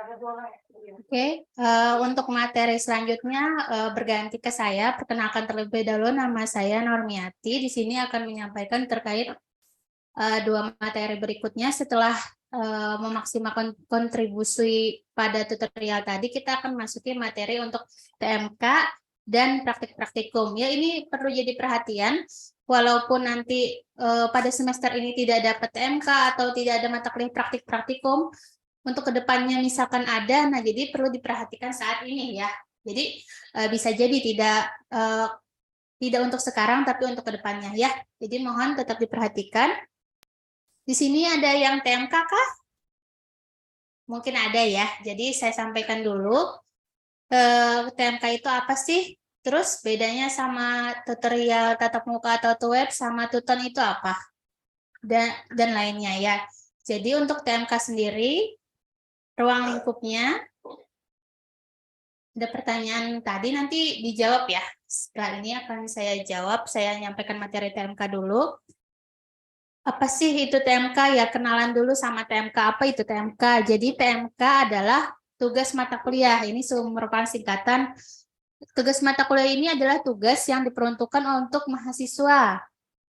Oke, untuk materi selanjutnya berganti ke saya. Perkenalkan terlebih dahulu, nama saya Normiati. Di sini akan menyampaikan terkait dua materi berikutnya. Setelah memaksimalkan kontribusi pada tutorial tadi, kita akan masuki materi untuk TMK dan praktik-praktikum. Ya, ini perlu jadi perhatian. Walaupun nanti pada semester ini tidak dapat TMK atau tidak ada mata kuliah praktik-praktikum, untuk kedepannya misalkan ada, nah jadi perlu diperhatikan saat ini ya. Jadi bisa jadi tidak untuk sekarang, tapi untuk kedepannya ya. Jadi mohon tetap diperhatikan. Di sini ada yang TMK kah? Mungkin ada ya. Jadi saya sampaikan dulu. TMK itu apa sih? Terus bedanya sama tutorial tatap muka atau web sama Tuton itu apa? Dan lainnya ya. Jadi untuk TMK sendiri, ruang lingkupnya, ada pertanyaan tadi nanti dijawab ya. Setelah ini akan saya jawab, saya nyampaikan materi TMK dulu. Apa sih itu TMK? Ya kenalan dulu sama TMK. Apa itu TMK? Jadi TMK adalah tugas mata kuliah. Ini merupakan singkatan. Tugas mata kuliah ini adalah tugas yang diperuntukkan untuk mahasiswa.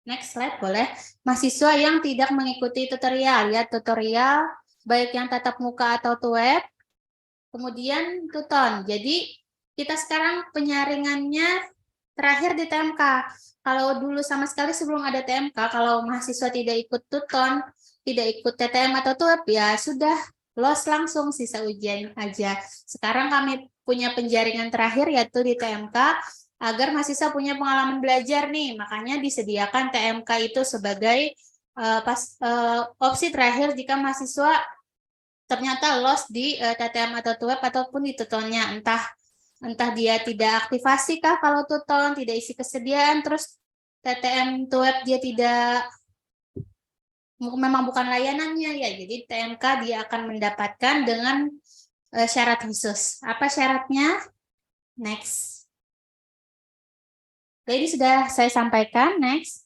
Next slide boleh. Mahasiswa yang tidak mengikuti tutorial ya, tutorial baik yang tatap muka atau web, kemudian Tuton. Jadi kita sekarang penyaringannya terakhir di TMK. Kalau dulu sama sekali sebelum ada TMK, kalau mahasiswa tidak ikut Tuton, tidak ikut TTM atau TUEP, ya sudah los langsung sisa ujian aja. Sekarang kami punya penjaringan terakhir yaitu di TMK, agar mahasiswa punya pengalaman belajar nih. Makanya disediakan TMK itu sebagai opsi terakhir jika mahasiswa ternyata lost di TTM atau TUEP ataupun di Tutonnya, entah dia tidak aktivasi kah kalau Tuton, tidak isi kesediaan, terus TTM TUEP dia tidak, memang bukan layanannya ya, jadi TMK dia akan mendapatkan dengan syarat khusus. Apa syaratnya? Next. Jadi sudah saya sampaikan, next.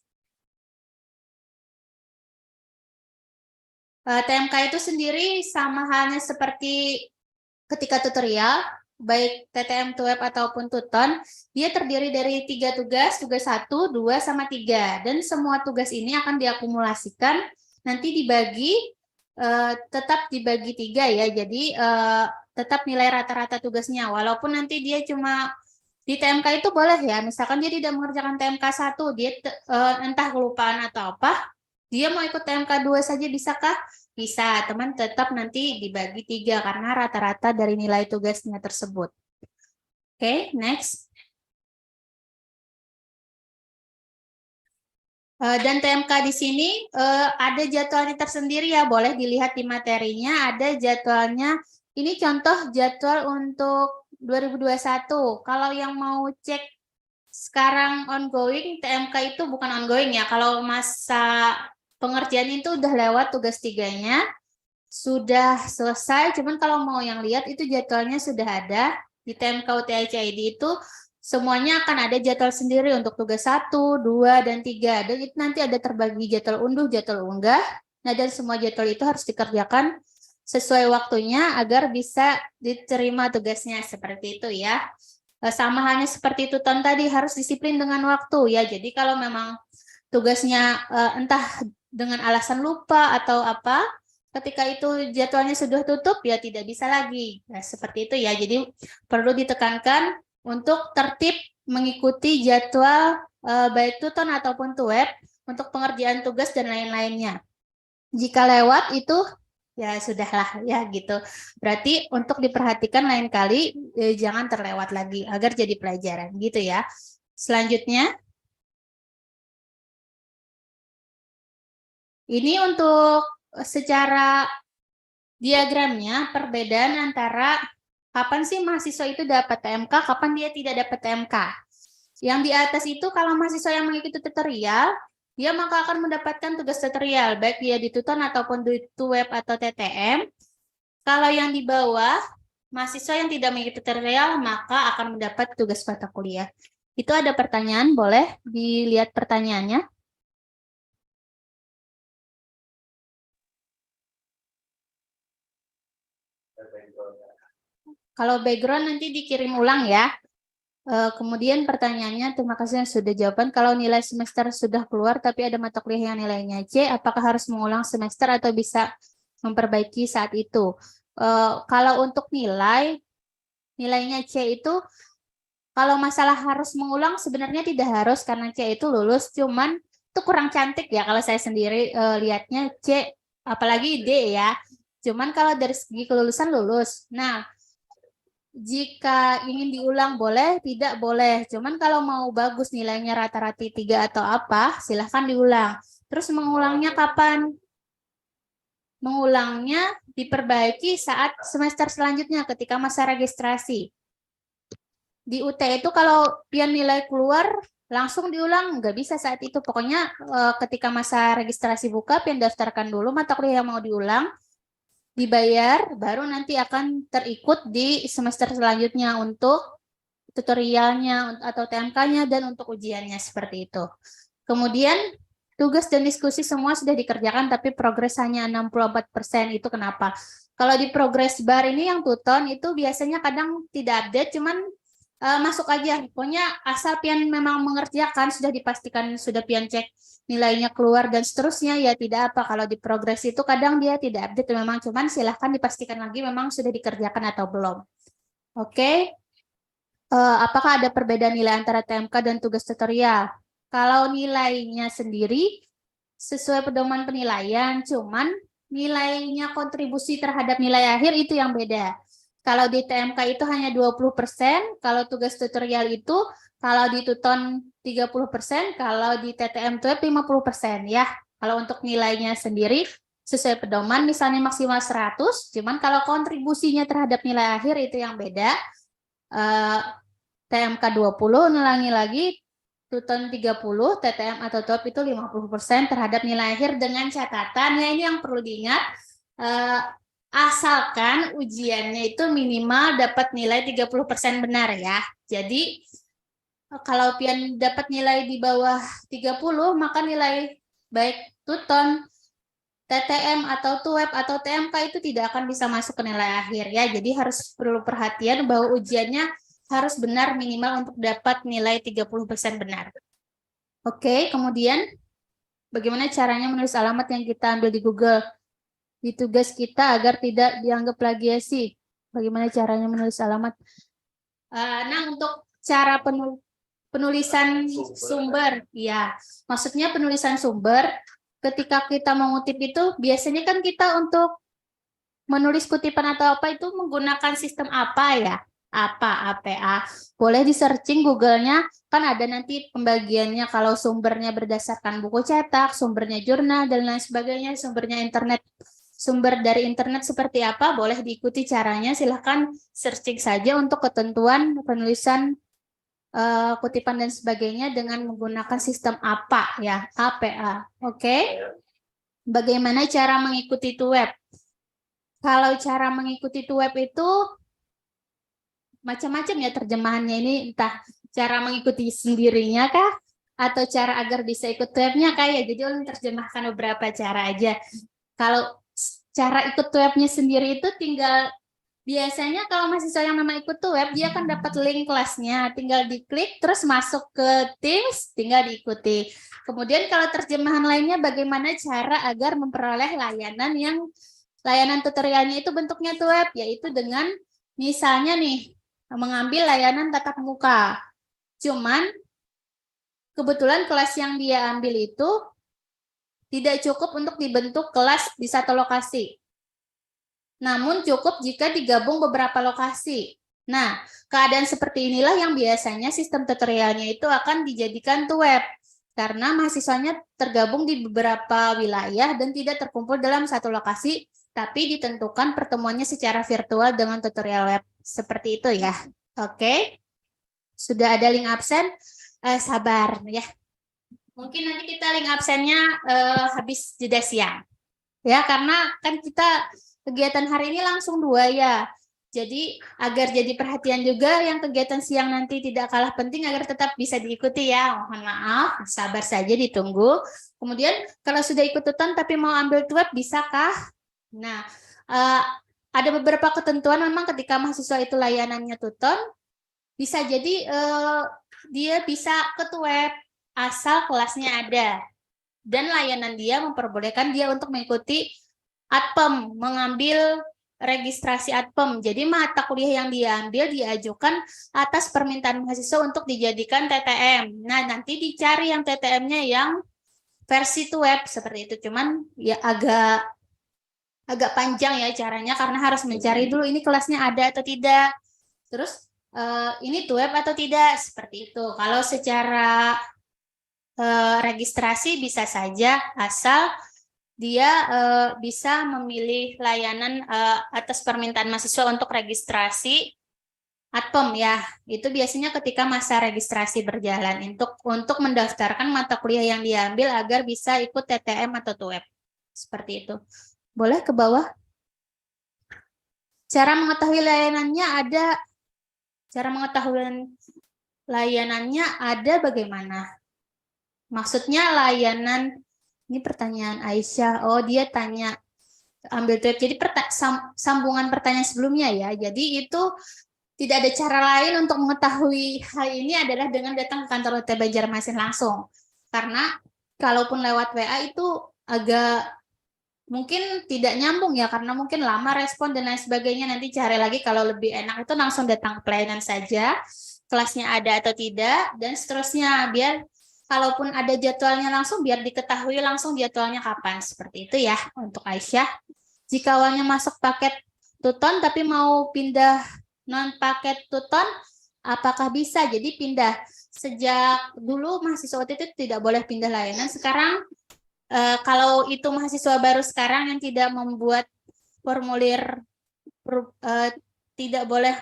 TMK itu sendiri sama halnya seperti ketika tutorial, baik TTM, TUEP, ataupun Tuton, dia terdiri dari 3 tugas, tugas 1, 2, sama 3. Dan semua tugas ini akan diakumulasikan, nanti dibagi, tetap dibagi 3 ya, jadi tetap nilai rata-rata tugasnya, walaupun nanti dia cuma, di TMK itu boleh ya, misalkan dia tidak mengerjakan TMK 1, dia entah kelupaan atau apa, dia mau ikut TMK 2 saja bisakah? Bisa, teman tetap nanti dibagi 3 karena rata-rata dari nilai tugasnya tersebut. Oke, next. Dan TMK di sini ada jadwalnya tersendiri ya, boleh dilihat di materinya, ada jadwalnya. Ini contoh jadwal untuk 2021. Kalau yang mau cek sekarang ongoing, TMK itu bukan ongoing ya, kalau masa pengerjaan itu udah lewat tugas 3-nya, sudah selesai, cuman kalau mau yang lihat itu jadwalnya sudah ada di TMK UTHCID itu semuanya akan ada jadwal sendiri untuk tugas 1, 2, dan 3. Dan itu nanti ada terbagi jadwal unduh, jadwal unggah. Nah, dan semua jadwal itu harus dikerjakan sesuai waktunya agar bisa diterima tugasnya seperti itu ya. Sama halnya seperti Tuton tadi, harus disiplin dengan waktu ya. Jadi kalau memang tugasnya entah dengan alasan lupa atau apa, ketika itu jadwalnya sudah tutup ya tidak bisa lagi. Nah, seperti itu ya. Jadi perlu ditekankan untuk tertib mengikuti jadwal baik Tuton ataupun TUEP untuk pengerjaan tugas dan lain-lainnya. Jika lewat itu ya sudahlah ya gitu. Berarti untuk diperhatikan lain kali jangan terlewat lagi agar jadi pelajaran gitu ya. Selanjutnya ini untuk secara diagramnya perbedaan antara kapan sih mahasiswa itu dapat TMK, kapan dia tidak dapat TMK. Yang di atas itu kalau mahasiswa yang mengikuti tutorial, dia maka akan mendapatkan tugas tutorial, baik dia di Tuton ataupun di TUEP atau TTM. Kalau yang di bawah, mahasiswa yang tidak mengikuti tutorial, maka akan mendapat tugas mata kuliah. Itu ada pertanyaan, boleh dilihat pertanyaannya. Kalau background nanti dikirim ulang ya. Kemudian pertanyaannya, terima kasih yang sudah jawaban. Kalau nilai semester sudah keluar tapi ada mata kuliah yang nilainya C, apakah harus mengulang semester atau bisa memperbaiki saat itu? Kalau untuk nilainya C itu, kalau masalah harus mengulang sebenarnya tidak harus karena C itu lulus, cuman itu kurang cantik ya kalau saya sendiri lihatnya C, apalagi D ya. Cuman kalau dari segi kelulusan lulus. Nah, jika ingin diulang boleh, tidak boleh. Cuman kalau mau bagus nilainya rata-rata 3 atau apa, silahkan diulang. Terus mengulangnya kapan? Mengulangnya diperbaiki saat semester selanjutnya ketika masa registrasi. Di UT itu kalau pian nilai keluar, langsung diulang, nggak bisa saat itu. Pokoknya ketika masa registrasi buka, pian daftarkan dulu mata kuliah yang mau diulang, dibayar, baru nanti akan terikut di semester selanjutnya untuk tutorialnya atau TMK-nya dan untuk ujiannya seperti itu. Kemudian tugas dan diskusi semua sudah dikerjakan tapi progres hanya 64%. Itu kenapa? Kalau di progress bar ini yang tuton itu biasanya kadang tidak update, cuman masuk aja. Pokoknya asal pian memang mengerjakan, sudah dipastikan sudah pian cek nilainya keluar dan seterusnya, ya tidak apa. Kalau di progres itu kadang dia tidak update memang, cuman silahkan dipastikan lagi memang sudah dikerjakan atau belum. Oke. Apakah ada perbedaan nilai antara TMK dan tugas tutorial? Kalau nilainya sendiri sesuai pedoman penilaian, cuman nilainya kontribusi terhadap nilai akhir itu yang beda. Kalau di TMK itu hanya 20%, kalau tugas tutorial itu kalau di Tuton 30%, kalau di TTM itu 50% ya. Kalau untuk nilainya sendiri sesuai pedoman misalnya maksimal 100, cuman kalau kontribusinya terhadap nilai akhir itu yang beda. TMK 20, ulangi lagi, Tuton 30, TTM atau TOP itu 50% terhadap nilai akhir dengan catatan, ya ini yang perlu diingat, asalkan ujiannya itu minimal dapat nilai 30% benar ya. Jadi kalau pian dapat nilai di bawah 30, maka nilai baik Tuton, TTM atau TUEP atau TMK itu tidak akan bisa masuk ke nilai akhir ya. Jadi harus perlu perhatian bahwa ujiannya harus benar minimal untuk dapat nilai 30% benar. Oke, kemudian bagaimana caranya menulis alamat yang kita ambil di Google di tugas kita agar tidak dianggap plagiasi? Bagaimana caranya menulis alamat? Nah, untuk cara penulisan sumber, ya, maksudnya penulisan sumber ketika kita mengutip itu biasanya kan kita untuk menulis kutipan atau apa itu menggunakan sistem apa ya? Apa, APA. Boleh di searching Google-nya, kan ada nanti pembagiannya kalau sumbernya berdasarkan buku cetak, sumbernya jurnal, dan lain sebagainya, sumbernya internet. Sumber dari internet seperti apa, boleh diikuti caranya, silahkan searching saja untuk ketentuan penulisan kutipan dan sebagainya dengan menggunakan sistem apa ya, APA. Oke? Bagaimana cara mengikuti itu web? Kalau cara mengikuti itu web itu macam-macam ya terjemahannya ini, entah cara mengikuti sendirinya kah atau cara agar bisa ikut webnya kayak. Jadi ulun terjemahkan beberapa cara aja. Kalau cara ikut webnya sendiri itu tinggal biasanya kalau mahasiswa yang memang ikut web dia akan dapat link kelasnya, tinggal diklik terus masuk ke Teams, tinggal diikuti. Kemudian kalau terjemahan lainnya bagaimana cara agar memperoleh layanan tutorialnya itu bentuknya web, yaitu dengan misalnya nih mengambil layanan tatap muka. Cuman kebetulan kelas yang dia ambil itu tidak cukup untuk dibentuk kelas di satu lokasi. Namun cukup jika digabung beberapa lokasi. Nah, keadaan seperti inilah yang biasanya sistem tutorialnya itu akan dijadikan web. Karena mahasiswanya tergabung di beberapa wilayah dan tidak terkumpul dalam satu lokasi, tapi ditentukan pertemuannya secara virtual dengan tutorial web. Seperti itu ya. Oke. Sudah ada link absen? Sabar ya. Mungkin nanti kita link absennya habis jeda siang. Ya, karena kan kita kegiatan hari ini langsung 2 ya. Jadi agar jadi perhatian juga yang kegiatan siang nanti tidak kalah penting agar tetap bisa diikuti ya. Mohon maaf, sabar saja ditunggu. Kemudian kalau sudah ikut tuton tapi mau ambil web bisakah? Nah, ada beberapa ketentuan memang ketika mahasiswa itu layanannya tuton, bisa jadi dia bisa ke web asal kelasnya ada. Dan layanan dia memperbolehkan dia untuk mengikuti ADPEM, mengambil registrasi ADPEM. Jadi mata kuliah yang diambil diajukan atas permintaan mahasiswa untuk dijadikan TTM. Nah, nanti dicari yang TTM-nya yang versi web seperti itu. Cuman ya agak panjang ya caranya karena harus mencari dulu ini kelasnya ada atau tidak. Terus ini web atau tidak seperti itu. Kalau secara registrasi bisa saja asal dia bisa memilih layanan atas permintaan mahasiswa untuk registrasi ADPEM ya. Itu biasanya ketika masa registrasi berjalan untuk mendaftarkan mata kuliah yang diambil agar bisa ikut TTM atau TUEP. Seperti itu. Boleh ke bawah? Cara mengetahui layanannya ada bagaimana? Maksudnya layanan, ini pertanyaan Aisyah. Oh, dia tanya ambil TUEP. Jadi sambungan pertanyaan sebelumnya ya. Jadi itu tidak ada cara lain untuk mengetahui hal ini adalah dengan datang ke kantor UT Banjarmasin langsung. Karena kalaupun lewat WA itu agak mungkin tidak nyambung ya, karena mungkin lama respon dan lain sebagainya. Nanti cari lagi kalau lebih enak itu langsung datang ke pelayanan saja, kelasnya ada atau tidak, dan seterusnya. Biar kalaupun ada jadwalnya langsung, biar diketahui langsung jadwalnya kapan. Seperti itu ya untuk Aisyah. Jika awalnya masuk paket Tuton tapi mau pindah non paket Tuton, apakah bisa? Jadi pindah. Sejak dulu mahasiswa waktu itu tidak boleh pindah layanan. Sekarang kalau itu mahasiswa baru sekarang yang tidak membuat formulir tidak boleh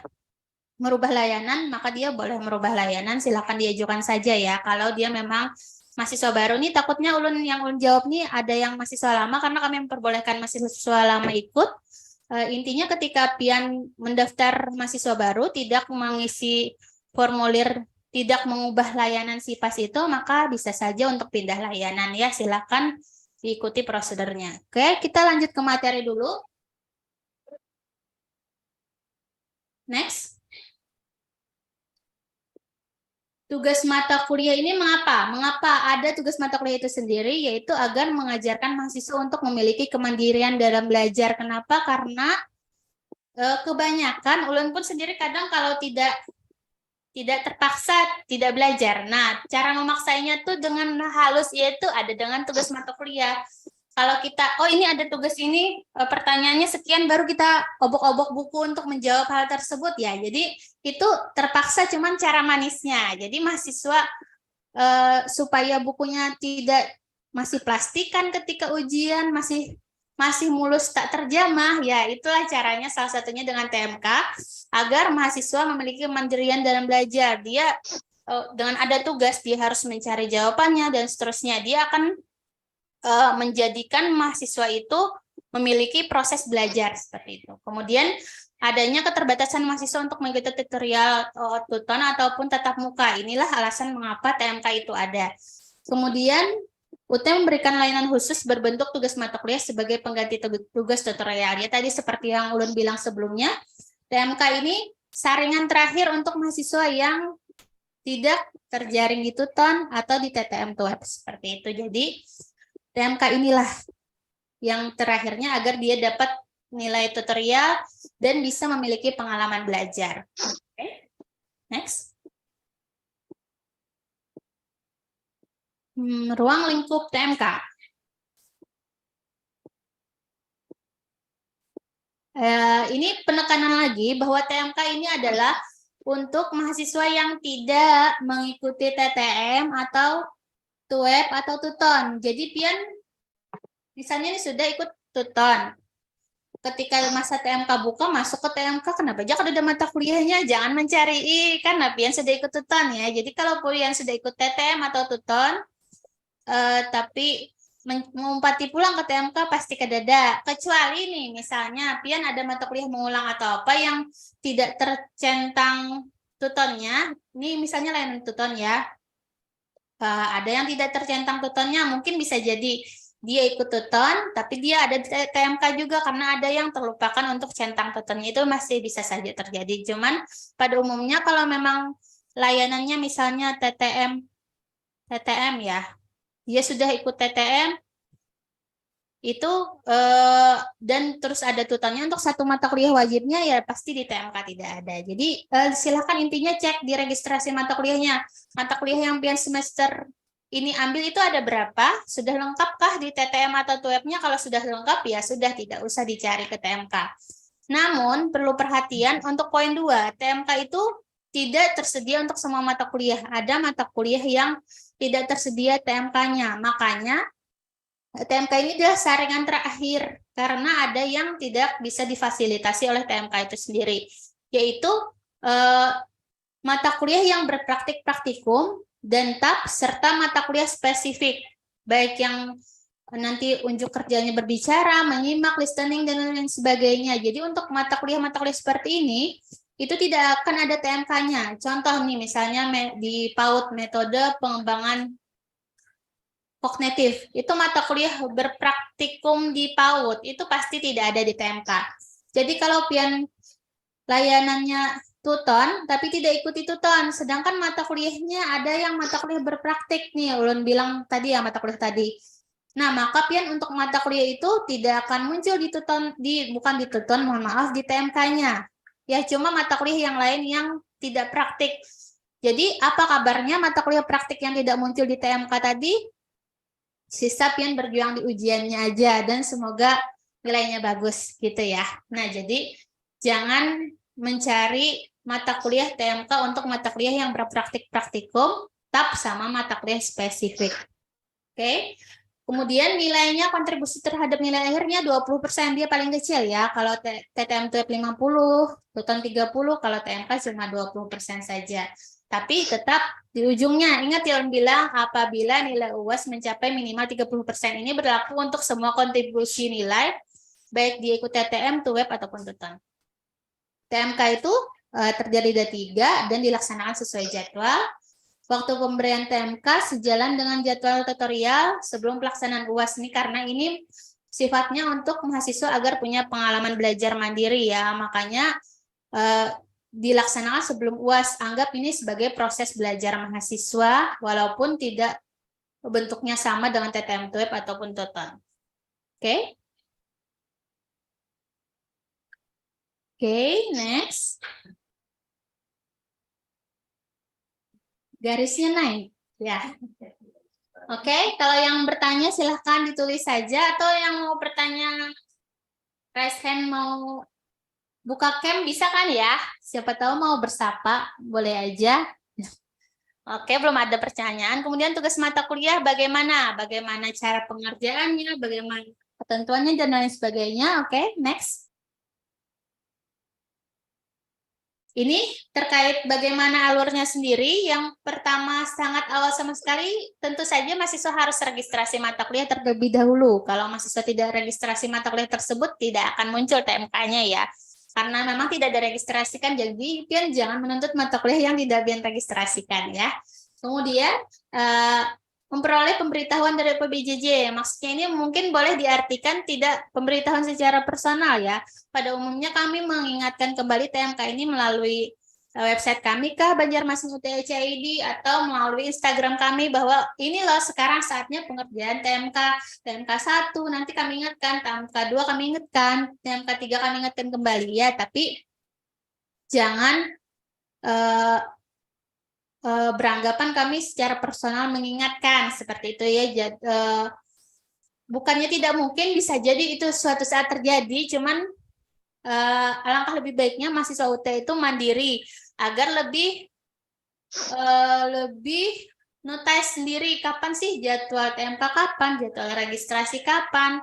merubah layanan, maka dia boleh merubah layanan. Silakan diajukan saja ya. Kalau dia memang mahasiswa baru nih, takutnya yang ulun jawab nih ada yang mahasiswa lama karena kami memperbolehkan mahasiswa lama ikut. Intinya ketika pian mendaftar mahasiswa baru tidak mengisi formulir, tidak mengubah layanan SIPAS itu, maka bisa saja untuk pindah layanan ya. Silakan diikuti prosedurnya. Oke, kita lanjut ke materi dulu. Next. Tugas mata kuliah ini mengapa? Mengapa ada tugas mata kuliah itu sendiri? Yaitu agar mengajarkan mahasiswa untuk memiliki kemandirian dalam belajar. Kenapa? Karena kebanyakan ulun pun sendiri kadang kalau tidak terpaksa tidak belajar. Nah, cara memaksainya tuh dengan halus, yaitu ada dengan tugas mata kuliah. Kalau kita, oh ini ada tugas ini, pertanyaannya sekian, baru kita obok-obok buku untuk menjawab hal tersebut ya. Jadi itu terpaksa cuman cara manisnya. Jadi mahasiswa supaya bukunya tidak masih plastikan ketika ujian, masih mulus tak terjamah, ya itulah caranya salah satunya dengan TMK, agar mahasiswa memiliki kemandirian dalam belajar. Dia dengan ada tugas, dia harus mencari jawabannya dan seterusnya. Dia akan menjadikan mahasiswa itu memiliki proses belajar seperti itu. Kemudian adanya keterbatasan mahasiswa untuk mengikuti tutorial Tuton ataupun tatap muka. Inilah alasan mengapa TMK itu ada. Kemudian UT memberikan layanan khusus berbentuk tugas mata kuliah sebagai pengganti tugas tutorial. Ya tadi seperti yang ulun bilang sebelumnya, TMK ini saringan terakhir untuk mahasiswa yang tidak terjaring di Tuton atau di TTM Web seperti itu. Jadi TMK inilah yang terakhirnya agar dia dapat nilai tutorial dan bisa memiliki pengalaman belajar. Okay. Next. Ruang lingkup TMK. Ini penekanan lagi bahwa TMK ini adalah untuk mahasiswa yang tidak mengikuti TTM atau TUEP atau Tuton. Jadi pian misalnya ini sudah ikut Tuton. Ketika masa TMK buka, masuk ke TMK, kenapa aja kalau ada mata kuliahnya jangan mencari karena pian sudah ikut Tuton ya. Jadi kalau pian sudah ikut TTM atau Tuton tapi mengumpati pulang ke TMK pasti kedada. Kecuali nih misalnya pian ada mata kuliah mengulang atau apa yang tidak tercentang Tutonnya. Ini misalnya layanan Tuton ya. Ada yang tidak tercentang Tutonnya, mungkin bisa jadi dia ikut tuton, tapi dia ada TMK juga karena ada yang terlupakan untuk centang tutonnya, itu masih bisa saja terjadi. Cuman pada umumnya kalau memang layanannya misalnya TTM ya, dia sudah ikut TTM itu dan terus ada tutornya untuk satu mata kuliah wajibnya, ya pasti di TMK tidak ada. Jadi silakan intinya cek di registrasi mata kuliahnya. Mata kuliah yang pian semester ini ambil itu ada berapa? Sudah lengkapkah di TTM atau TUEP-nya? Kalau sudah lengkap ya sudah, tidak usah dicari ke TMK. Namun perlu perhatian untuk poin 2, TMK itu tidak tersedia untuk semua mata kuliah. Ada mata kuliah yang tidak tersedia TMK-nya. Makanya TMK ini adalah saringan terakhir karena ada yang tidak bisa difasilitasi oleh TMK itu sendiri, yaitu mata kuliah yang berpraktik praktikum dan TAP serta mata kuliah spesifik, baik yang nanti unjuk kerjanya berbicara, menyimak, listening, dan lain sebagainya. Jadi untuk mata kuliah seperti ini, itu tidak akan ada TMK-nya. Contoh nih, misalnya di PAUD metode pengembangan kognitif, itu mata kuliah berpraktikum di PAUD, itu pasti tidak ada di TMK. Jadi kalau pian layanannya tuton, tapi tidak ikuti tuton, sedangkan mata kuliahnya ada yang mata kuliah berpraktik nih, Ulun bilang tadi ya mata kuliah tadi. Nah, maka pian untuk mata kuliah itu tidak akan muncul di tuton, bukan di tuton, mohon maaf, di TMK-nya. Ya, cuma mata kuliah yang lain yang tidak praktik. Jadi, apa kabarnya mata kuliah praktik yang tidak muncul di TMK tadi? Sisa pian berjuang di ujiannya aja dan semoga nilainya bagus gitu ya. Nah, jadi jangan mencari mata kuliah TMK untuk mata kuliah yang berpraktik praktikum, TAP sama mata kuliah spesifik. Oke. Kemudian nilainya, kontribusi terhadap nilai akhirnya 20%, dia paling kecil ya. Kalau TTM TUEP 50, Tuton 30, kalau TMK cuma 20% saja. Tapi tetap di ujungnya, ingat ya bilang apabila nilai UAS mencapai minimal 30%, ini berlaku untuk semua kontribusi nilai, baik dia ikut TTM, TUEP, ataupun Tuton. TMK itu terjadi ada 3 dan dilaksanakan sesuai jadwal. Waktu pemberian TMK sejalan dengan jadwal tutorial sebelum pelaksanaan UAS ini, karena ini sifatnya untuk mahasiswa agar punya pengalaman belajar mandiri ya, makanya dilaksanakan sebelum UAS. Anggap ini sebagai proses belajar mahasiswa walaupun tidak bentuknya sama dengan TTM TUEP ataupun Tuton. Oke. Oke, next. Garisnya naik ya. Oke, kalau yang bertanya silahkan ditulis saja, atau yang mau bertanya raise hand, mau buka cam bisa kan ya? Siapa tahu mau bersapa, boleh aja. Oke, belum ada pertanyaan. Kemudian tugas mata kuliah bagaimana? Bagaimana cara pengerjaannya, bagaimana ketentuannya, dan lain sebagainya. Oke, next. Ini terkait bagaimana alurnya sendiri. Yang pertama, sangat awal sama sekali, tentu saja mahasiswa harus registrasi mata kuliah terlebih dahulu. Kalau mahasiswa tidak registrasi mata kuliah tersebut, tidak akan muncul TMK-nya ya. Karena memang tidak diregistrasikan, jadi pian jangan menuntut mata kuliah yang tidak pian registrasikan ya. Kemudian, memperoleh pemberitahuan dari PBJJ. Maksudnya ini mungkin boleh diartikan tidak pemberitahuan secara personal ya. Pada umumnya kami mengingatkan kembali TMK ini melalui website kami kah, Banjarmasin UTHC ID, atau melalui Instagram kami bahwa ini loh sekarang saatnya pengerjaan TMK 1, nanti kami ingatkan, TMK 2 kami ingatkan, TMK 3 kami ingatkan kembali ya, tapi jangan beranggapan kami secara personal mengingatkan seperti itu ya. Bukannya tidak mungkin, bisa jadi itu suatu saat terjadi, cuman alangkah lebih baiknya mahasiswa UT itu mandiri agar lebih notice sendiri kapan sih jadwal TMK, kapan jadwal registrasi, kapan,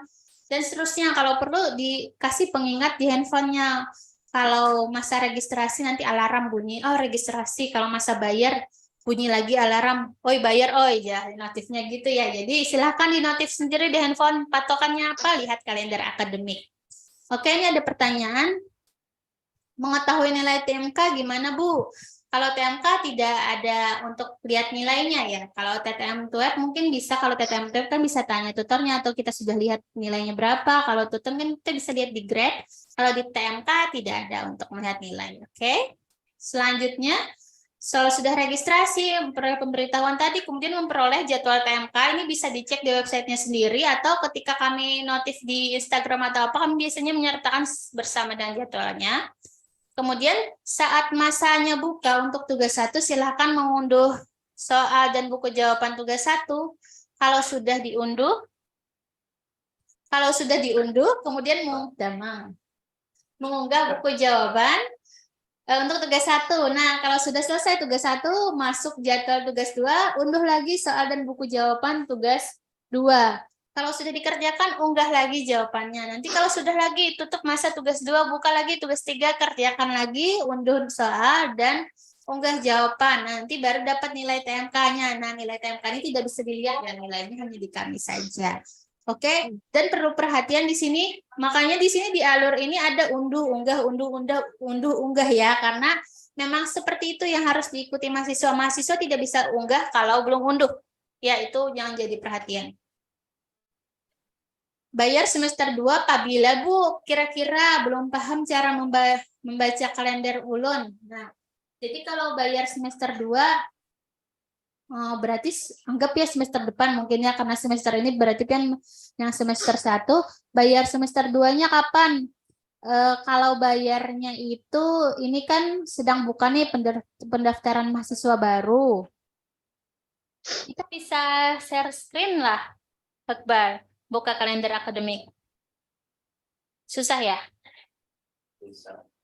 dan seterusnya. Kalau perlu dikasih pengingat di handphonenya. Kalau masa registrasi nanti alarm bunyi, oh registrasi. Kalau masa bayar bunyi lagi alarm, oi bayar, oi ya, notifnya gitu ya. Jadi silahkan dinotif sendiri di handphone, patokannya apa, lihat kalender akademik. Oke, ini ada pertanyaan. Mengetahui nilai TMK gimana Bu? Kalau TMK tidak ada untuk lihat nilainya ya. Kalau TTM Web mungkin bisa, kalau TTM Web kan bisa tanya tutornya atau kita sudah lihat nilainya berapa. Kalau tutor kan kita bisa lihat di grade. Kalau di TMK tidak ada untuk melihat nilai. Oke. Selanjutnya, soal sudah registrasi, memperoleh pemberitahuan tadi, kemudian memperoleh jadwal TMK, ini bisa dicek di websitenya sendiri atau ketika kami notif di Instagram atau apa, kami biasanya menyertakan bersama dengan jadwalnya. Kemudian saat masanya buka untuk tugas 1, silahkan mengunduh soal dan buku jawaban tugas 1. Kalau sudah diunduh, kemudian mengunggah buku jawaban untuk tugas 1. Nah, kalau sudah selesai tugas 1, masuk jadwal tugas 2, unduh lagi soal dan buku jawaban tugas 2. Kalau sudah dikerjakan, unggah lagi jawabannya. Nanti kalau sudah lagi, tutup masa tugas 2, buka lagi tugas 3, kerjakan lagi, unduh soal, dan unggah jawaban. Nanti baru dapat nilai TMK-nya. Nah, nilai TMK ini tidak bisa dilihat, ya, nilainya hanya di kami saja. Oke, dan perlu perhatian di sini, makanya di sini di alur ini ada unduh, unggah ya, karena memang seperti itu yang harus diikuti mahasiswa. Mahasiswa tidak bisa unggah kalau belum unduh. Ya, itu yang jadi perhatian. Bayar semester 2 apabila Bu kira-kira belum paham cara membaca kalender ulun. Nah, jadi kalau bayar semester 2 berarti anggap ya semester depan mungkin ya, karena semester ini berarti kan yang semester 1, bayar semester 2-nya kapan? Kalau bayarnya itu ini kan sedang buka nih pendaftaran mahasiswa baru. Kita bisa share screen lah, Iqbal. Buka kalender akademik. Susah ya?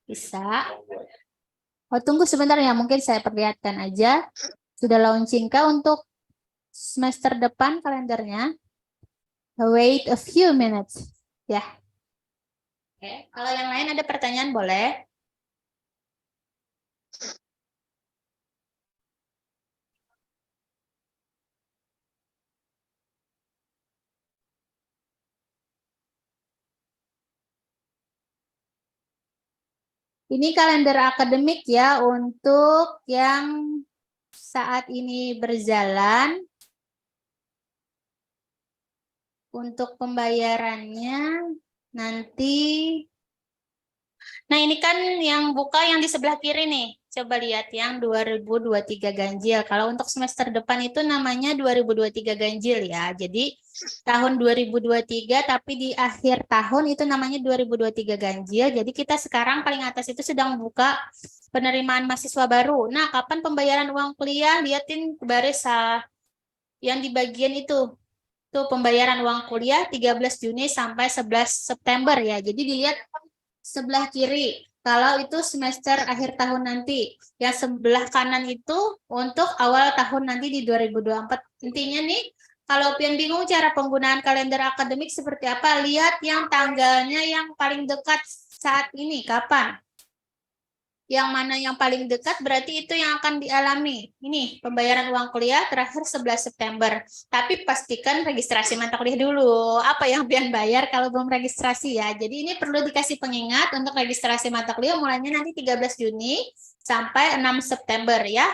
Bisa. Oh, tunggu sebentar ya, mungkin saya perlihatkan aja. Sudah launching kah untuk semester depan kalendernya? Wait a few minutes. Ya. Oke. Kalau yang lain ada pertanyaan boleh. Ini kalender akademik ya untuk yang saat ini berjalan. Untuk pembayarannya nanti. Nah, ini kan yang buka yang di sebelah kiri nih. Coba lihat yang 2023 ganjil. Kalau untuk semester depan itu namanya 2023 ganjil ya. Jadi tahun 2023 tapi di akhir tahun itu namanya 2023 ganjil. Jadi kita sekarang paling atas itu sedang buka penerimaan mahasiswa baru. Nah, kapan pembayaran uang kuliah? Liatin baris yang di bagian itu. Tuh pembayaran uang kuliah 13 Juni sampai 11 September ya. Jadi dilihat sebelah kiri. Kalau itu semester akhir tahun nanti. Yang sebelah kanan itu untuk awal tahun nanti di 2024. Intinya nih, kalau pian bingung cara penggunaan kalender akademik seperti apa, lihat yang tanggalnya yang paling dekat saat ini. Kapan? Yang mana yang paling dekat berarti itu yang akan dialami. Ini pembayaran uang kuliah terakhir 11 September. Tapi pastikan registrasi mata kuliah dulu. Apa yang pian bayar kalau belum registrasi ya. Jadi ini perlu dikasih pengingat untuk registrasi mata kuliah mulainya nanti 13 Juni sampai 6 September ya.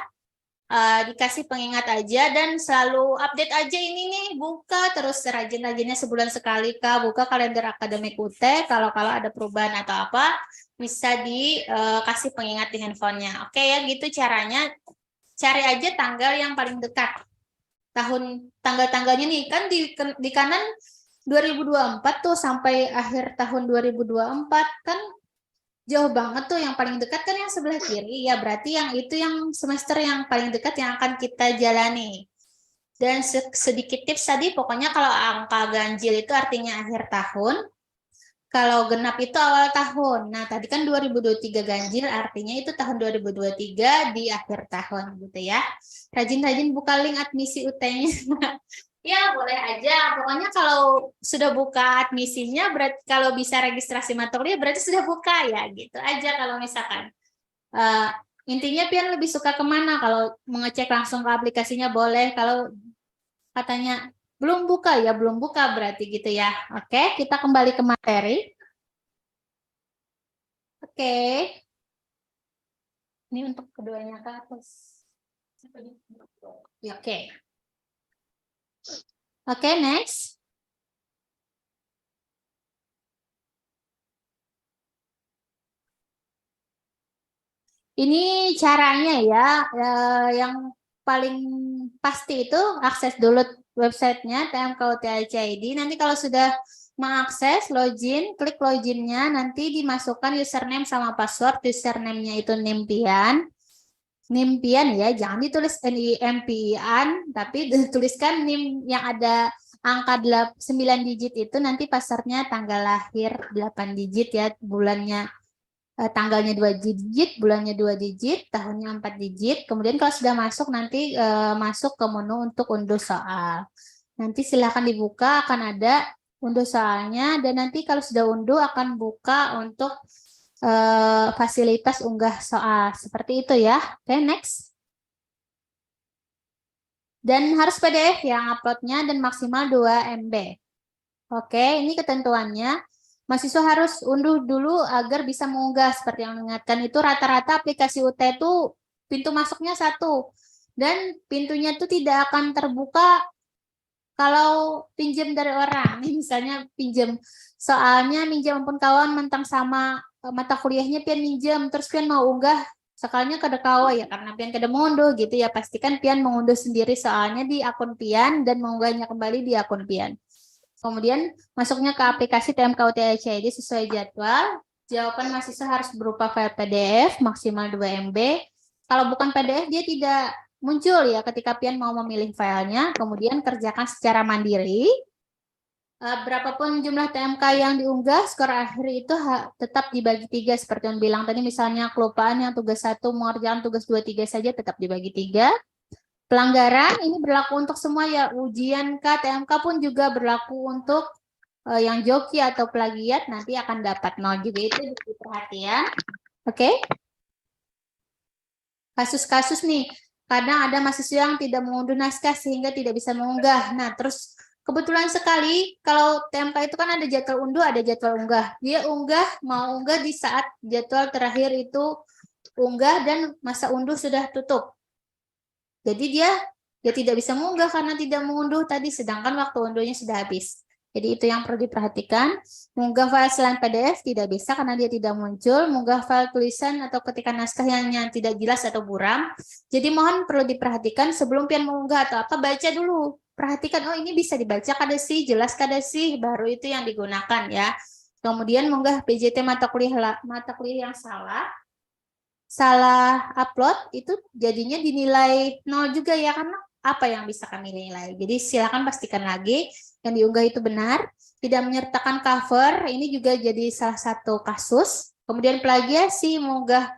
Dikasih pengingat aja dan selalu update aja ini nih, buka terus rajin-rajinnya sebulan sekali Kak, buka kalender akademik UT, kalau ada perubahan atau apa bisa dikasih pengingat di handphonenya. Oke ya, gitu caranya. Cari aja tanggal yang paling dekat. Tanggal-tanggalnya nih kan di kanan 2024 tuh sampai akhir tahun 2024 kan jauh banget tuh. Yang paling dekat kan yang sebelah kiri ya, berarti yang itu yang semester yang paling dekat yang akan kita jalani. Dan sedikit tips tadi, pokoknya kalau angka ganjil itu artinya akhir tahun, kalau genap itu awal tahun. Nah, tadi kan 2023 ganjil, artinya itu tahun 2023 di akhir tahun gitu ya. Rajin-rajin buka link admisi UT-nya. Ya, boleh aja. Pokoknya kalau sudah buka admisinya, berarti kalau bisa registrasi mata kuliah, berarti sudah buka ya. Gitu aja kalau misalkan. Intinya Pian lebih suka kemana? Kalau mengecek langsung ke aplikasinya boleh. Kalau katanya belum buka ya, belum buka berarti gitu ya. Oke, kita kembali ke materi. Oke. Ini untuk keduanya ke atas. Ya, oke. Oke, next. Ini caranya ya, yang paling pasti itu akses dulu websitenya TMKUTHID. Nanti kalau sudah mengakses login, klik loginnya, nanti dimasukkan username sama password. Username-nya itu Nimpian. Nimpian ya, jangan ditulis NIMPIAN, tapi dituliskan NIM yang ada angka 9 digit itu, nanti passwordnya tanggal lahir 8 digit ya, bulannya tanggalnya 2 digit, bulannya 2 digit, tahunnya 4 digit. Kemudian kalau sudah masuk nanti masuk ke menu untuk unduh soal. Nanti silakan dibuka, akan ada unduh soalnya, dan nanti kalau sudah unduh akan buka untuk fasilitas unggah soal. Seperti itu ya. Oke, next. Dan harus PDF yang uploadnya dan maksimal 2 MB. Oke, ini ketentuannya. Mahasiswa harus unduh dulu agar bisa mengunggah. Seperti yang mengingatkan itu rata-rata aplikasi UT itu pintu masuknya 1. Dan pintunya itu tidak akan terbuka kalau pinjam dari orang. Nih, misalnya pinjam soalnya, minjam ampun kawan mentang sama mata kuliahnya pian minjam. Terus pian mau unggah soalnya kada kawa ya karena pian kada mengunduh gitu ya. Pastikan pian mengunduh sendiri soalnya di akun pian dan mengunggahnya kembali di akun pian. Kemudian masuknya ke aplikasi TMKUTHID sesuai jadwal. Jawaban mahasiswa harus berupa file PDF maksimal 2 MB. Kalau bukan PDF dia tidak muncul ya ketika pian mau memilih filenya. Kemudian kerjakan secara mandiri. Berapapun jumlah TMK yang diunggah, skor akhir itu tetap dibagi 3 seperti yang bilang tadi. Misalnya kelupaan yang tugas 1 mengerjakan tugas 2, 3 saja tetap dibagi 3. Pelanggaran ini berlaku untuk semua ya, ujian TMK pun juga berlaku untuk yang joki atau plagiat nanti akan dapat 0 juga, itu jadi perhatian. Oke. Kasus-kasus nih, kadang ada mahasiswa yang tidak mengunduh naskah sehingga tidak bisa mengunggah. Nah, terus kebetulan sekali kalau TMK itu kan ada jadwal unduh, ada jadwal unggah. Dia mau unggah di saat jadwal terakhir itu unggah dan masa unduh sudah tutup. Jadi dia tidak bisa mengunggah karena tidak mengunduh tadi, sedangkan waktu unduhnya sudah habis. Jadi itu yang perlu diperhatikan. Mengunggah file selain PDF tidak bisa karena dia tidak muncul. Mengunggah file tulisan atau ketikan naskah yang tidak jelas atau buram. Jadi mohon perlu diperhatikan sebelum pian mengunggah atau apa, baca dulu. Perhatikan, oh ini bisa dibaca kada sih, jelas kada sih, baru itu yang digunakan ya. Kemudian mengunggah PJT mata kuliah yang salah upload itu jadinya dinilai 0 juga ya, karena apa yang bisa kami nilai. Jadi silakan pastikan lagi yang diunggah itu benar. Tidak menyertakan cover, ini juga jadi salah satu kasus. Kemudian plagiasi, mengunggah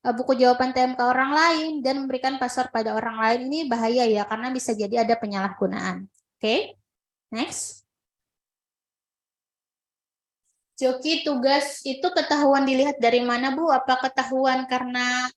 buku jawaban TMK orang lain dan memberikan password pada orang lain, ini bahaya ya, karena bisa jadi ada penyalahgunaan. Oke, next. Joki tugas itu ketahuan dilihat dari mana, Bu? Apa ketahuan karena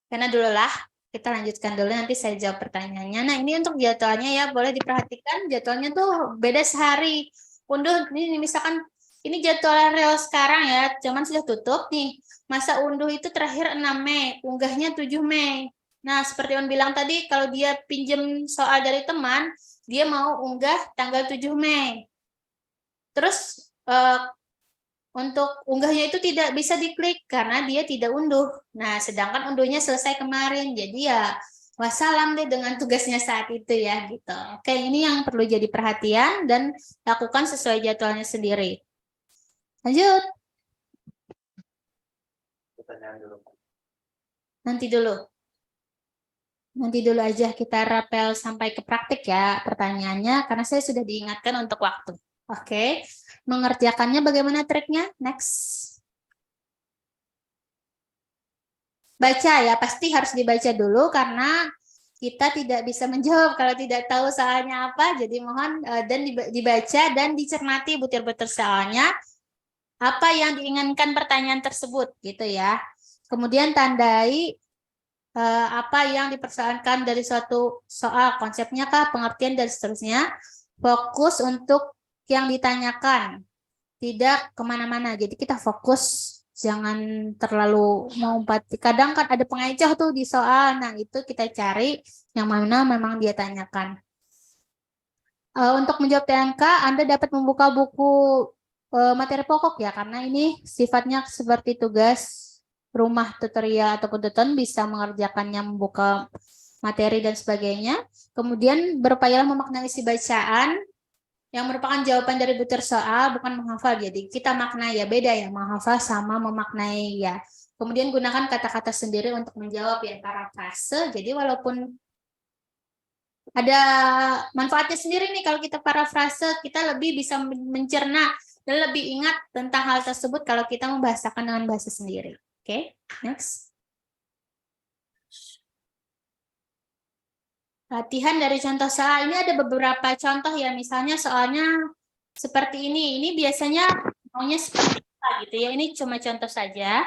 dulu lah. Kita lanjutkan dulu, nanti saya jawab pertanyaannya. Nah, ini untuk jadwalnya ya, boleh diperhatikan jadwalnya tuh beda sehari. Unduh, ini misalkan ini jadwal real sekarang ya, cuman sudah tutup nih. Masa unduh itu terakhir 6 Mei, unggahnya 7 Mei. Nah, seperti yang bilang tadi, kalau dia pinjam soal dari teman, dia mau unggah tanggal 7 Mei. Terus untuk unggahnya itu tidak bisa diklik karena dia tidak unduh. Nah, sedangkan unduhnya selesai kemarin. Jadi ya wassalam deh dengan tugasnya saat itu ya gitu. Oke, ini yang perlu jadi perhatian dan lakukan sesuai jadwalnya sendiri. Lanjut. Nanti dulu aja kita rapel sampai ke praktik ya pertanyaannya, karena saya sudah diingatkan untuk waktu. Oke, mengerjakannya bagaimana triknya? Next. Baca ya, pasti harus dibaca dulu karena kita tidak bisa menjawab kalau tidak tahu soalnya apa. Jadi mohon dan dibaca dan dicermati butir-butir soalnya apa yang diinginkan pertanyaan tersebut gitu ya. Kemudian tandai apa yang dipersoalkan dari suatu soal, konsepnya kah, pengertian dan seterusnya. Fokus untuk yang ditanyakan, tidak kemana-mana. Jadi kita fokus Jangan terlalu mengumpat. Kadang kan ada pengecoh tuh di soal. Nah, itu kita cari yang mana memang dia tanyakan. Untuk menjawab TMK, Anda dapat membuka buku materi pokok ya, karena ini sifatnya seperti tugas rumah tutorial ataupun tuton bisa mengerjakannya, membuka materi dan sebagainya. Kemudian berupayalah memaknai isi bacaan yang merupakan jawaban dari butir soal, bukan menghafal. Jadi kita maknai ya, beda ya, menghafal sama memaknai ya. Kemudian gunakan kata-kata sendiri untuk menjawab ya, parafrase. Jadi walaupun ada manfaatnya sendiri nih kalau kita parafrase, kita lebih bisa mencerna dan lebih ingat tentang hal tersebut kalau kita membahasakan dengan bahasa sendiri. Oke, next. Latihan dari contoh soal. Ini ada beberapa contoh ya, misalnya soalnya seperti ini. Ini biasanya maunya seperti apa gitu ya. Ini cuma contoh saja.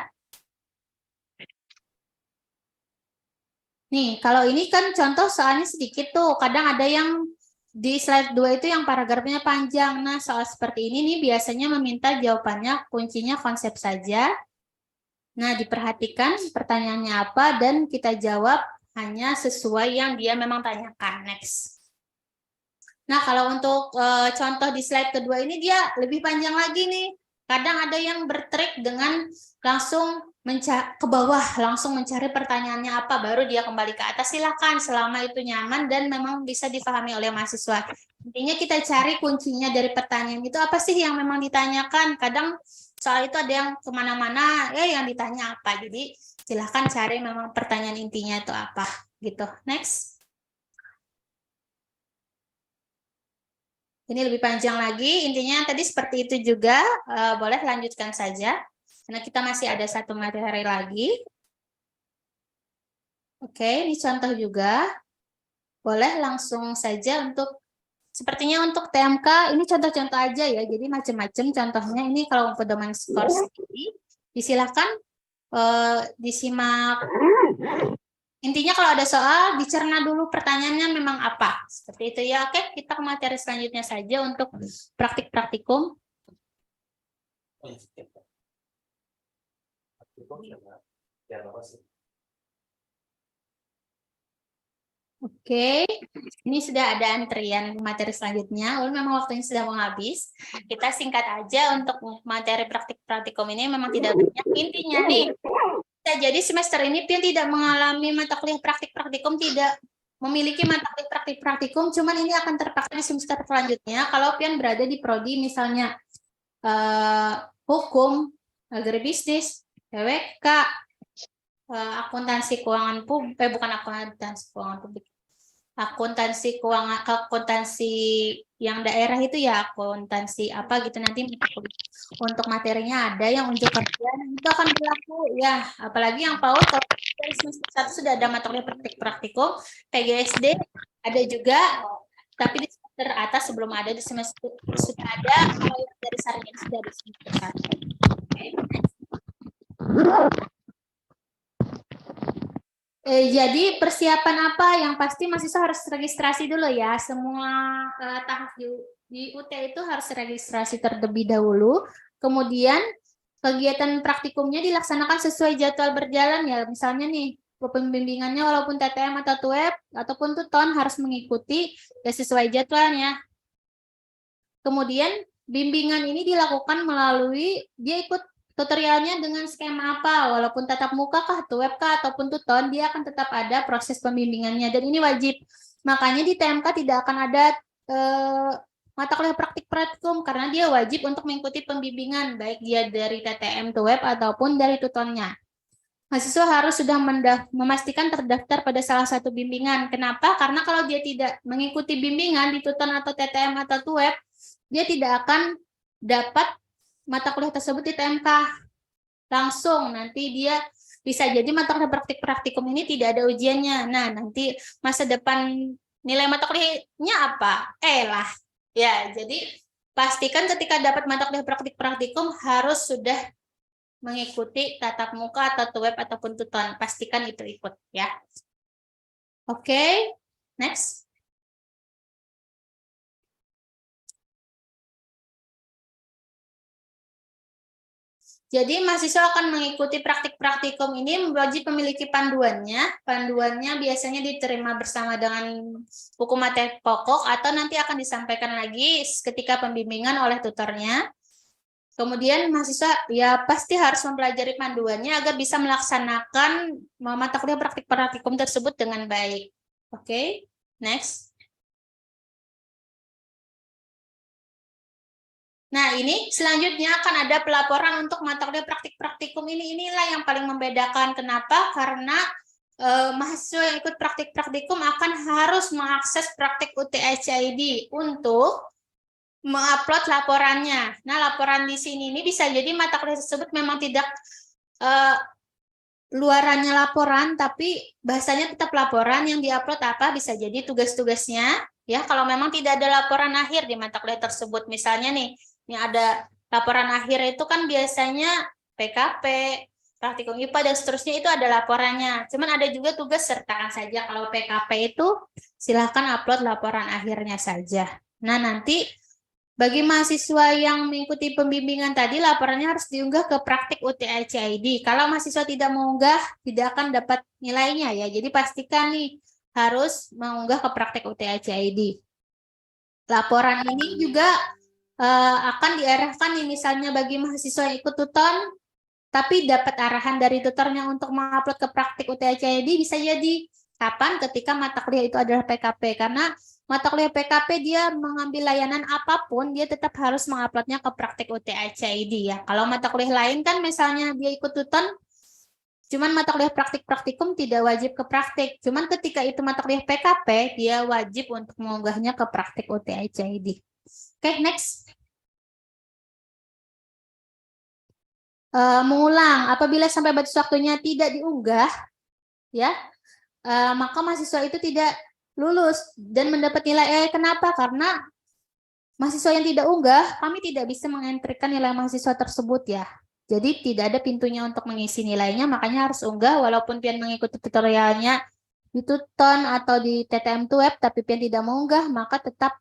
Nih, kalau ini kan contoh soalnya sedikit tuh. Kadang ada yang di slide 2 itu yang paragrafnya panjang. Nah, soal seperti ini nih biasanya meminta jawabannya kuncinya konsep saja. Nah, diperhatikan pertanyaannya apa dan kita jawab hanya sesuai yang dia memang tanyakan. Next. Nah, kalau untuk contoh di slide kedua ini dia lebih panjang lagi nih. Kadang ada yang bertrik dengan langsung ke bawah, langsung mencari pertanyaannya apa, baru dia kembali ke atas. Silakan selama itu nyaman dan memang bisa dipahami oleh mahasiswa. Intinya kita cari kuncinya dari pertanyaan itu apa sih yang memang ditanyakan. Kadang soal itu ada yang kemana-mana, ya yang ditanya apa. Jadi silakan cari memang pertanyaan intinya itu apa, gitu. Next. Ini lebih panjang lagi, intinya tadi seperti itu juga, boleh lanjutkan saja, karena kita masih ada satu materi lagi. Oke, ini contoh juga, boleh langsung saja untuk, sepertinya untuk TMK, ini contoh-contoh aja ya, jadi macam-macam contohnya, ini kalau pedoman skor sendiri, disilahkan disimak. Intinya kalau ada soal, dicerna dulu pertanyaannya memang apa. Seperti itu ya. Oke, kita ke materi selanjutnya saja untuk praktik-praktikum. Oke, ini sudah ada antrian materi selanjutnya. Lalu memang waktunya sudah mau habis. Kita singkat aja untuk materi praktik-praktikum ini memang tidak banyak. Intinya nih, jadi semester ini Pian tidak mengalami mata kuliah praktik-praktikum, tidak memiliki mata kuliah praktik-praktikum, cuman ini akan terpakai di semester selanjutnya. Kalau Pian berada di prodi misalnya hukum, agribisnis, PWK, akuntansi keuangan publik, bukan akuntansi keuangan publik, akuntansi keuangan, akuntansi yang daerah itu ya akuntansi apa gitu, nanti untuk materinya ada yang unjuk kerja itu akan berlaku ya, apalagi yang PAUD kalau dari semester 1 sudah ada mata kuliah praktikum, PGSD ada juga, tapi di semester atas sebelum ada di semester sudah ada, kalau dari sarjana sudah di semester 1. Okay. Jadi persiapan apa yang pasti mahasiswa harus registrasi dulu ya, semua tahap di UT itu harus registrasi terlebih dahulu, kemudian kegiatan praktikumnya dilaksanakan sesuai jadwal berjalan ya, misalnya nih pembimbingannya walaupun TTM atau TUEP ataupun tuton harus mengikuti ya sesuai jadwalnya. Kemudian bimbingan ini dilakukan melalui dia ikut tutorialnya dengan skema apa, walaupun tatap muka kah, web kah, ataupun tuton, dia akan tetap ada proses pembimbingannya, dan ini wajib. Makanya di TMK tidak akan ada mata kuliah praktik-praktikum, karena dia wajib untuk mengikuti pembimbingan, baik dia dari TTM, web ataupun dari tutonnya. Mahasiswa harus sudah memastikan terdaftar pada salah satu bimbingan. Kenapa? Karena kalau dia tidak mengikuti bimbingan di tuton atau TTM atau web, dia tidak akan dapat mata kuliah tersebut di TMK langsung. Nanti dia bisa jadi mata kuliah praktik-praktikum ini tidak ada ujiannya. Nah, nanti masa depan nilai mata kuliahnya apa? Lah. Ya, jadi pastikan ketika dapat mata kuliah praktik-praktikum harus sudah mengikuti tatap muka atau web ataupun tuton. Pastikan itu ikut ya. Oke, next. Jadi mahasiswa akan mengikuti praktik praktikum ini wajib memiliki panduannya. Panduannya biasanya diterima bersama dengan buku materi pokok atau nanti akan disampaikan lagi ketika pembimbingan oleh tutornya. Kemudian mahasiswa ya pasti harus mempelajari panduannya agar bisa melaksanakan mata kuliah praktik praktikum tersebut dengan baik. Oke, next. Nah, ini selanjutnya akan ada pelaporan untuk mata kuliah praktik praktikum ini. Inilah yang paling membedakan. Kenapa? Karena mahasiswa yang ikut praktik praktikum akan harus mengakses praktik UTHCID untuk mengupload laporannya. Nah, laporan di sini ini bisa jadi mata kuliah tersebut memang tidak luarannya laporan, tapi bahasanya tetap laporan. Yang diupload apa? Bisa jadi tugas-tugasnya. Ya, kalau memang tidak ada laporan akhir di mata kuliah tersebut, misalnya nih, yang ada laporan akhir itu kan biasanya PKP, praktikum IPA dan seterusnya itu ada laporannya. Cuman ada juga tugas sertaan saja. Kalau PKP itu silahkan upload laporan akhirnya saja. Nah, nanti bagi mahasiswa yang mengikuti pembimbingan tadi, laporannya harus diunggah ke praktik UTHCID. Kalau mahasiswa tidak mengunggah, tidak akan dapat nilainya ya. Jadi pastikan nih, harus mengunggah ke praktik UTHCID. Laporan ini juga akan diarahkan nih, misalnya bagi mahasiswa yang ikut tuton, tapi dapat arahan dari tutornya untuk mengupload ke praktik UTHCID, bisa jadi kapan? Ketika mata kuliah itu adalah PKP. Karena mata kuliah PKP dia mengambil layanan apapun, dia tetap harus menguploadnya ke praktik UTHCID ya. Kalau mata kuliah lain kan misalnya dia ikut tuton, cuman mata kuliah praktik praktikum tidak wajib ke praktik. Cuman ketika itu mata kuliah PKP, dia wajib untuk mengunggahnya ke praktik UTHCID. Oke, next. Mengulang, apabila sampai batas waktunya tidak diunggah, ya, maka mahasiswa itu tidak lulus dan mendapat nilai E. Kenapa? Karena mahasiswa yang tidak unggah, kami tidak bisa mengentrikan nilai mahasiswa tersebut ya. Jadi tidak ada pintunya untuk mengisi nilainya, makanya harus unggah walaupun pian mengikuti tutorialnya di Tuton atau di TTM Web, tapi pian tidak mengunggah, maka tetap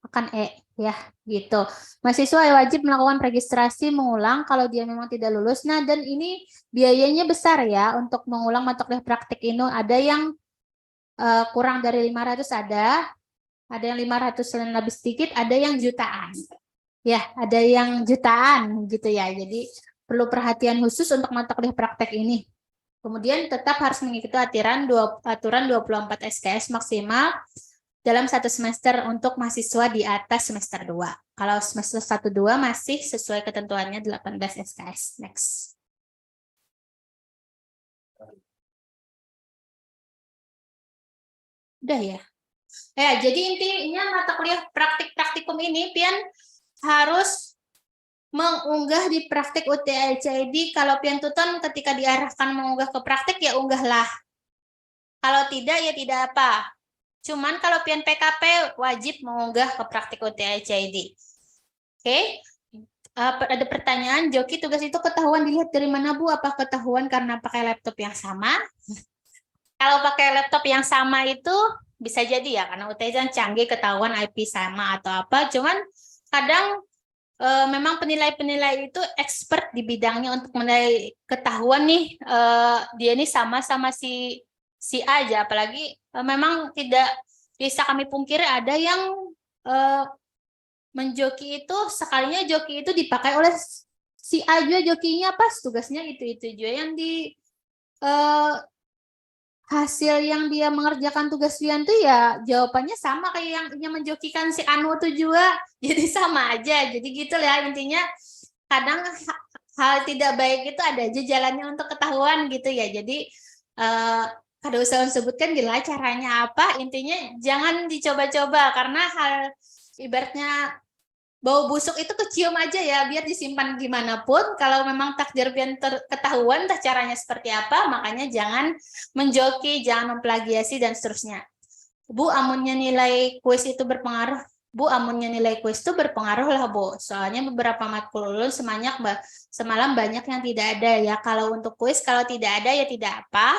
akan E ya, gitu. Mahasiswa wajib melakukan registrasi mengulang kalau dia memang tidak lulus. Nah, dan ini biayanya besar ya untuk mengulang mata kuliah praktik ini. Ada yang kurang dari 500 ada yang 500 dan lebih sedikit, ada yang jutaan. Ya, ada yang jutaan gitu ya. Jadi perlu perhatian khusus untuk mata kuliah praktek ini. Kemudian tetap harus mengikuti aturan 24 SKS maksimal dalam satu semester untuk mahasiswa di atas semester 2. Kalau semester 1-2 masih sesuai ketentuannya 18 SKS. Next. Udah ya? Ya, jadi intinya mata kuliah praktik praktikum ini pian harus mengunggah di praktik UTHCID. Kalau pian tuton ketika diarahkan mengunggah ke praktik ya unggahlah. Kalau tidak ya tidak apa. Cuman kalau pian PKP wajib mengunggah ke praktik UTHCID. Oke. Ada pertanyaan, Joki tugas itu ketahuan dilihat dari mana Bu? Apa ketahuan karena pakai laptop yang sama? Kalau pakai laptop yang sama itu bisa jadi ya, karena UTHCID canggih ketahuan IP sama atau apa. Cuman kadang memang penilai-penilai itu expert di bidangnya untuk menilai ketahuan nih dia ini sama si A aja, apalagi memang tidak bisa kami pungkiri ada yang menjoki itu sekalinya joki itu dipakai oleh si A juga jokinya pas tugasnya itu juga yang di hasil yang dia mengerjakan tugas Wian tuh ya jawabannya sama kayak yang menjokikan si Anu tuh juga, jadi sama aja. Jadi gitu ya intinya, kadang hal tidak baik itu ada aja jalannya untuk ketahuan gitu ya. Jadi kada usah sebutkan gila caranya apa, intinya jangan dicoba-coba karena hal ibaratnya bau busuk itu kecium aja ya, biar disimpan gimana pun. Kalau memang takdir pian ketahuan entah caranya seperti apa, makanya jangan menjoki, jangan memplagiasi dan seterusnya. Bu, amunnya nilai kuis itu berpengaruh. Bu, amunnya nilai kuis itu berpengaruh lah Bu. Soalnya beberapa matkul ulun semalam banyak yang tidak ada ya. Kalau untuk kuis, kalau tidak ada ya tidak apa.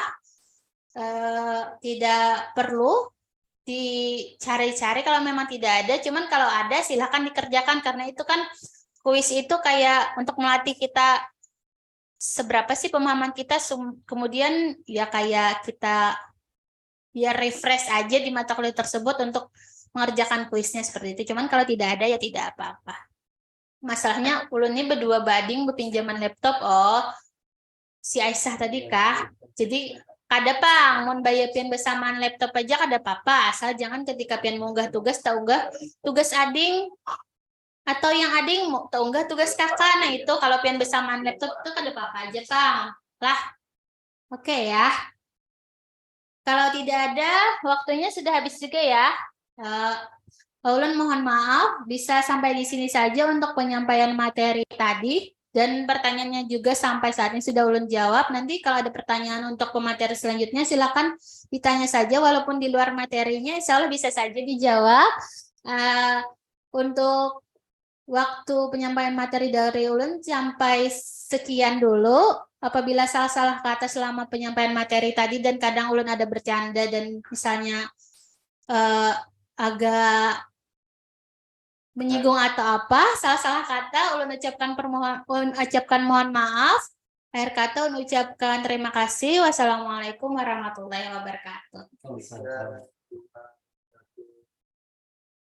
Tidak perlu dicari-cari kalau memang tidak ada. Cuman kalau ada silahkan dikerjakan, karena itu kan kuis itu kayak untuk melatih kita seberapa sih pemahaman kita, kemudian ya kayak kita ya refresh aja di mata kuliah tersebut untuk mengerjakan kuisnya seperti itu. Cuman kalau tidak ada ya tidak apa-apa. Masalahnya ulun ini berdua bading berpinjaman laptop. Oh, si Aisyah tadi kah? Jadi kada pang mun bayar pian bersamaan laptop aja kada apa-apa, asal jangan ketika pian munggah tugas unggah tugas ading atau yang ading mau unggah tugas kakak. Nah itu kalau pian bersamaan laptop itu kada apa-apa aja Kang. Lah. Oke ya. Kalau tidak ada, waktunya sudah habis juga ya. Ulun mohon maaf, bisa sampai di sini saja untuk penyampaian materi tadi. Dan pertanyaannya juga sampai saat ini sudah ulun jawab. Nanti kalau ada pertanyaan untuk pemateri selanjutnya, silakan ditanya saja. Walaupun di luar materinya, insya Allah bisa saja dijawab. Untuk waktu penyampaian materi dari ulun sampai sekian dulu. Apabila salah-salah kata selama penyampaian materi tadi dan kadang ulun ada bercanda dan misalnya agak menyinggung atau apa, salah-salah kata ulun ucapkan mohon maaf. Akhir kata ulun ucapkan terima kasih. Wassalamualaikum warahmatullahi wabarakatuh.